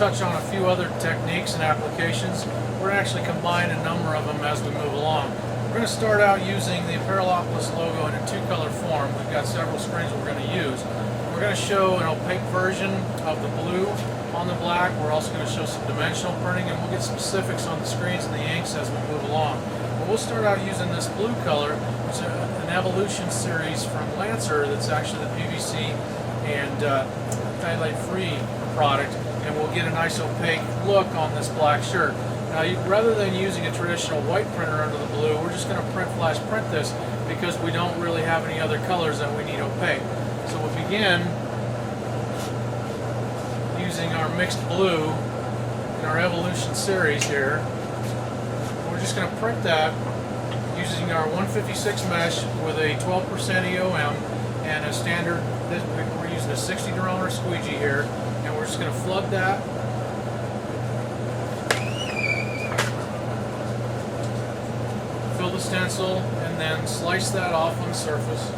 touch on a few other techniques and applications. We're going to actually combine a number of them as we move along. We're going to start out using the Apparel logo in a two-color form. We've got several screens we're going to use. We're going to show an opaque version of the blue on the black. We're also going to show some dimensional printing, and we'll get specifics on the screens and the inks as we move along. But we'll start out using this blue color, which is an Evolution series from Lancer that's actually the PVC and phthalate-free product, and we'll get a nice opaque look on this black shirt. Now, rather than using a traditional white printer under the blue, we're just going to flash print this because we don't really have any other colors that we need opaque. So we'll begin using our mixed blue in our Evolution series here. We're just going to print that using our 156 mesh with a 12% EOM and a standard, we're using a 60 durometer squeegee here, and we're just going to flood that. Fill the stencil and then slice that off on the surface.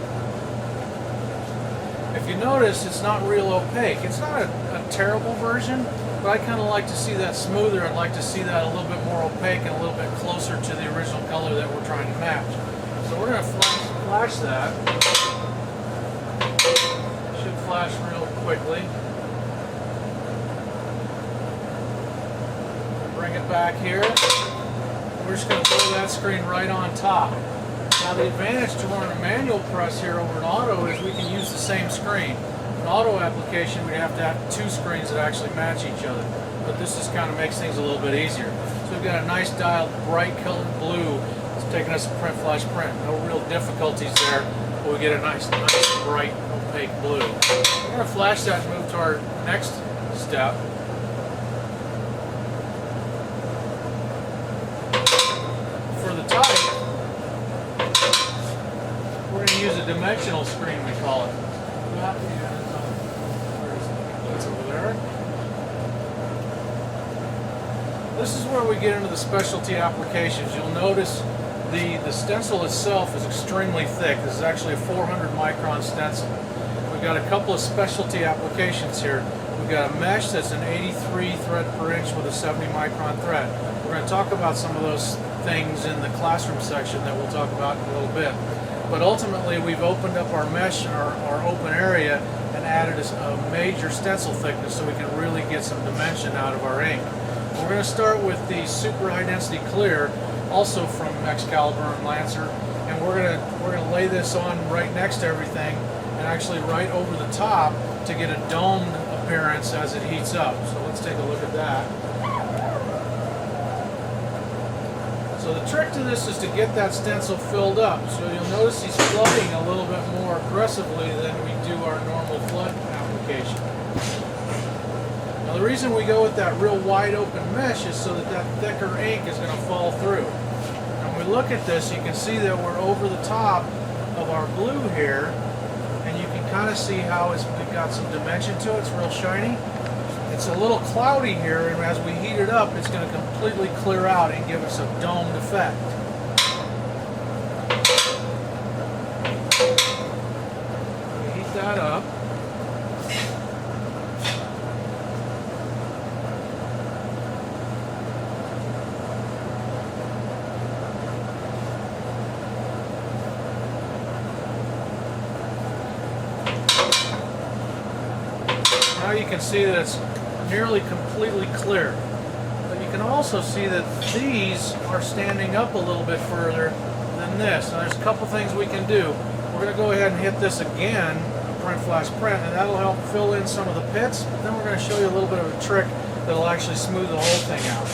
If you notice, it's not real opaque. It's not a terrible version, but I kind of like to see that smoother. I'd like to see that a little bit more opaque and a little bit closer to the original color that we're trying to match. So we're going to flash that. Should flash real quickly. Bring it back here. We're just going to throw that screen right on top. Now the advantage to running a manual press here over an auto is we can use the same screen. An auto application, we'd have to have two screens that actually match each other. But this just kind of makes things a little bit easier. So we've got a nice dialed, bright colored blue. It's taking us to print, flash, print. No real difficulties there, but we get a nice bright, opaque blue. We're going to flash that and move to our next step. For the type, we're going to use a dimensional screen, we call it. That's over there. This is where we get into the specialty applications. You'll notice the stencil itself is extremely thick. This is actually a 400 micron stencil. We've got a couple of specialty applications here. We've got a mesh that's an 83 thread per inch with a 70 micron thread. We're going to talk about some of those things in the classroom section that we'll talk about in a little bit. But ultimately, we've opened up our mesh and our open area and added a major stencil thickness so we can really get some dimension out of our ink. We're going to start with the super high density clear, also from Excalibur and Lancer, and we're going to lay this on right next to everything and actually right over the top to get a domed appearance as it heats up. So let's take a look at that. So the trick to this is to get that stencil filled up. So you'll notice he's flooding a little bit more aggressively than we do our normal flood application. Now the reason we go with that real wide open mesh is so that that thicker ink is going to fall through. And when we look at this, you can see that we're over the top of our blue here, and you can kind of see how we've got some dimension to it. It's real shiny. It's a little cloudy here, and as we heat it up, it's going to completely clear out and give us a domed effect. We heat that up. Now you can see that it's nearly completely clear. But you can also see that these are standing up a little bit further than this. Now there's a couple things we can do. We're going to go ahead and hit this again, print, flash, print, and that'll help fill in some of the pits. But then we're going to show you a little bit of a trick that'll actually smooth the whole thing out.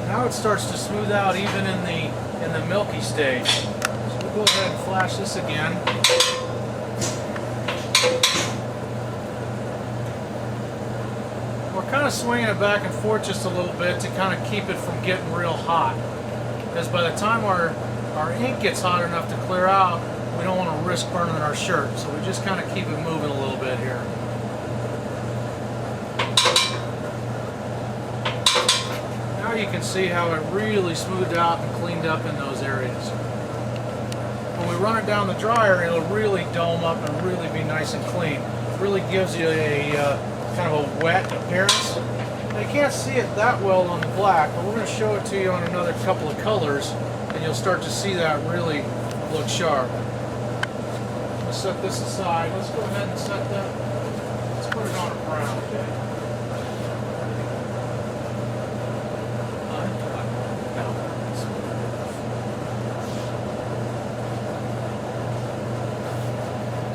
Now it starts to smooth out even in the milky stage. So we'll go ahead and flash this again. We're kind of swinging it back and forth just a little bit to kind of keep it from getting real hot. Because by the time our ink gets hot enough to clear out, we don't want to risk burning our shirt. So we just kind of keep it moving a little bit here. now you can see how it really smoothed out and cleaned up in those areas. When we run it down the dryer, it'll really dome up and really be nice and clean. It really gives you a kind of a wet appearance. Now, you can't see it that well on the black, but we're going to show it to you on another couple of colors, and you'll start to see that really look sharp. Let's set this aside. Let's go ahead and set that. Let's put it on a brown. Okay.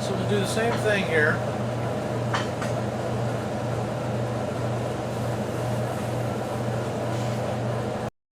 So we'll do the same thing here.